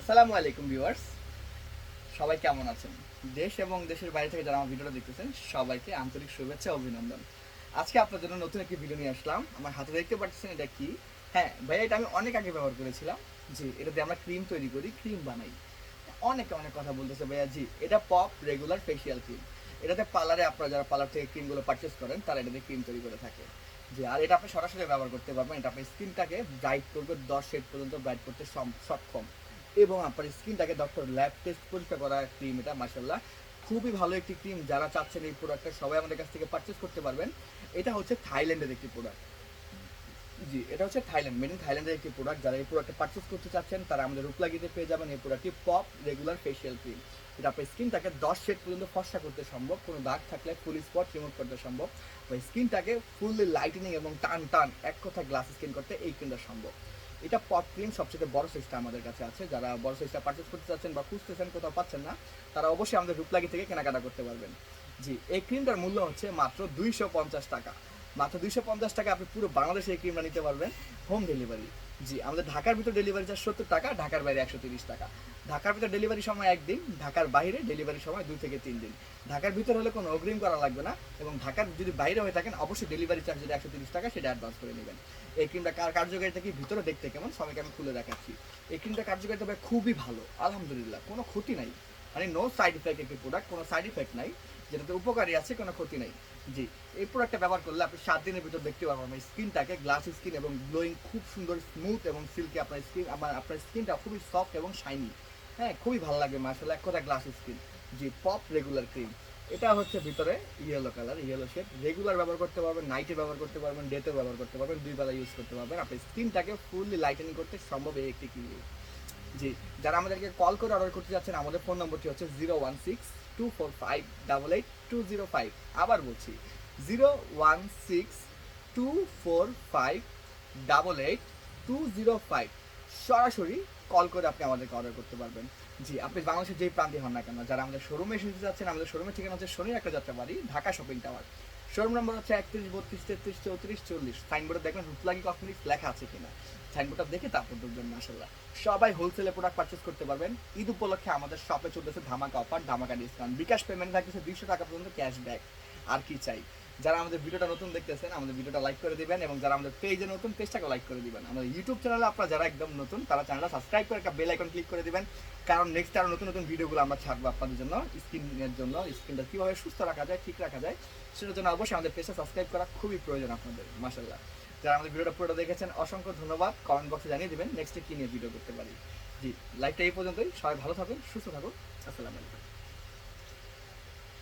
আসসালামু আলাইকুম ভিউয়ার্স, সবাই কেমন আছেন? দেশ এবং দেশের বাইরে থেকে যারা আমার ভিডিওটা দেখতেছেন সবাইকে আন্তরিক শুভেচ্ছা ও অভিনন্দন। আজকে আপনার জন্য নতুন একটি ভিডিও নিয়ে আসলাম। আমার হাতে দেখতে পাচ্ছেন এটা কি? হ্যাঁ ভাইয়া, এটা আমি অনেক আগে ব্যবহার করেছিলাম। জি, এটা দিয়ে আমরা ক্রিম তৈরি করি, ক্রিম বানাই। অনেকে অনেক কথা বলতেছে ভাইয়া, জি এটা পপ রেগুলার ফেসিয়াল ক্রিম। এটাতে পার্লারে আপনারা যারা পার্লার থেকে ক্রিমগুলো পারচেস করেন তারা এটা দিয়ে ক্রিম তৈরি করে থাকে। জি, আর এটা আপনি সরাসরি ব্যবহার করতে পারবেন। এটা আপনার স্কিনটাকে ব্রাইট করবে, 10 শেড পর্যন্ত ব্রাইট করতে সক্ষম। এবং আপনার স্কিনটাকে ডক্টর ল্যাব টেস্ট পরীক্ষা করা ক্রিম এটা, মাশাআল্লাহ খুবই ভালো একটি ক্রিম। যারা চাচ্ছেন এই প্রোডাক্টটা সবাই আমাদের কাছ থেকে পারচেস করতে পারবেন। এটা হচ্ছে থাইল্যান্ডের একটি প্রোডাক্ট। জি, এটা হচ্ছে থাইল্যান্ড, মেড ইন থাইল্যান্ডের একটি প্রোডাক্ট। যারা এই প্রোডাক্টটা পারচেস করতে চাচ্ছেন তারা আমাদের রূপলাগিতে পেয়ে যাবেন এই প্রোডাক্টটি, পপ রেগুলার ফেসিয়াল ক্রিম। এটা আপনার স্কিনটাকে 10 শেড পর্যন্ত ফর্সা করতে সম্ভব, কোনো দাগ থাকলে ফুল স্পট রিমুভ করতে সম্ভব, বা স্কিনটাকে ফুললি লাইটেনিং এবং টান টান এক কথা গ্লাস স্কিন করতে এই ক্রিমটা সম্ভব। এটা পপ ক্রিম সবচেয়ে বড় সাইজটা আমাদের কাছে আছে। যারা বড় সাইজটা পারচেস করতে চাচ্ছেন বা খুঁজতেছেন কোথাও পাচ্ছেন না, তারা অবশ্যই আমাদের রূপলাগি থেকে কেনাকাটা করতে পারবেন। জি, এই ক্রিমটার মূল্য হচ্ছে মাত্র 250 টাকা। মাত্র 250 টাকা আপনি পুরো বাংলাদেশে এই ক্রিমটা নিতে পারবেন, হোম ডেলিভারি। জি, আমাদের ঢাকার ভিতর ডেলিভারি চার্জ 70 টাকা, ঢাকার বাইরে 130 টাকা। ঢাকার ভিতর ডেলিভারি সময় একদিন, ঢাকার বাইরে ডেলিভারি সময় 2 থেকে 3 দিন। ঢাকার ভিতর হলে কোনো অগ্রিম করা লাগবে না, এবং ঢাকার যদি বাইরে হয়ে থাকেন অবশ্যই ডেলিভারি চার্জ যেটা 130 টাকা সেটা অ্যাডভান্স করে নেবেন। এই ক্রিমটা কার্যকারিতা কি ভিতরে দেখতে কেমন সবাইকে আমি খুলে দেখাচ্ছি। এই ক্রিমটা কার্যকারিতা ভাই খুবই ভালো, আলহামদুলিল্লাহ, কোনো ক্ষতি নাই। মানে নো সাইড ইফেক্ট একটি প্রোডাক্ট, কোনো সাইড ইফেক্ট নাই, যেটাতে উপকারী আছে, কোনো ক্ষতি নাই। জি, এই প্রোডাক্টটা ব্যবহার করলে আপনি 7 দিনের ভিতর দেখতে পারবেন স্কিনটাকে গ্লাস স্কিন এবং গ্লোয়িং, খুব সুন্দর স্মুথ এবং সিল্কি আপনার স্কিন। আপনার স্কিনটা খুবই সফট এবং শাইনি। হ্যাঁ, খুবই ভালো লাগবে মাশাআল্লাহ, এক কথা গ্লাস স্কিন। জি, পপ রেগুলার ক্রিম। এটা হচ্ছে ভিতরে yellow colour, yellow shade. Regular ব্যবহার করতে পারবেন, নাইটে ব্যবহার করতে পারবেন, ডেতে ব্যবহার করতে পারবেন, 2 বেলা ইউজ করতে পারবেন। আপনার স্কিনটাকে ফুললি লাইটেনিং করতে সম্ভব এই একটি ক্রিম। জি, যারা আমাদেরকে কল করে অর্ডার করতে যাচ্ছেন আমাদের ফোন নম্বরটি হচ্ছে 016-245-88205। আবার বলছি 016-245-88205। সরাসরি কল করে আপনি আমাদেরকে অর্ডার করতে পারবেন। জি, আপনি বাংলাদেশের যেই প্রান্তে হন না কেন, যারা আমাদের শোরুমে এসে যাচ্ছেন, আমাদের শোরুমের ঠিকানা হচ্ছে শনি একটা Jatrabari, Dhaka shopping tower. Showroom number হচ্ছে 31, 32, 33, 34, 40। সাইনবোর্ডে দেখবেন রূপলাগি কসমেটিক্স লেখা আছে কিনা, সাইনবোর্ডটা দেখে তারপর ঢুকবেন। মাশাআল্লাহ সবাই হোলসেলে প্রোডাক্ট পারচেস করতে পারবেন। ঈদ উপলক্ষে আমাদের শপে চলতেছে ধামাকা অফার, ধামাকা ডিসকাউন্ট। বিকাশ পেমেন্ট থাকতেছে 200 টাকা পর্যন্ত ক্যাশব্যাক। আর কি চাই? যারা আমাদের ভিডিওটা নতুন দেখতেছেন আমাদের ভিডিওটা লাইক করে দিবেন, এবং যারা আমাদের পেজে নতুন পেজটাকে লাইক করে দিবেন। আমাদের ইউটিউব চ্যানেলে আপনারা যারা একদম নতুন তারা চ্যানেলটা সাবস্ক্রাইব করে একটা বেল আইকন ক্লিক করে দিবেন, কারণ নেক্সট আরও নতুন নতুন ভিডিওগুলো আমরা ছাড়বো আপনাদের জন্য। স্কিনের জন্য, স্কিনটা কীভাবে সুস্থ রাখা যায়, ঠিক রাখা যায়, সেটার জন্য অবশ্যই আমাদের পেজটা সাবস্ক্রাইব করা খুবই প্রয়োজন আপনাদের। মাশাআল্লাহ, যারা আমাদের ভিডিওটা পুরোটা দেখেছেন অসংখ্য ধন্যবাদ। কমেন্ট বক্সে জানিয়ে দেবেন নেক্সটে কী নিয়ে ভিডিও করতে পারি। জি, লাইভটা এই পর্যন্তই। সবাই ভালো থাকুন, সুস্থ থাকুন। আসসালামু আলাইকুম।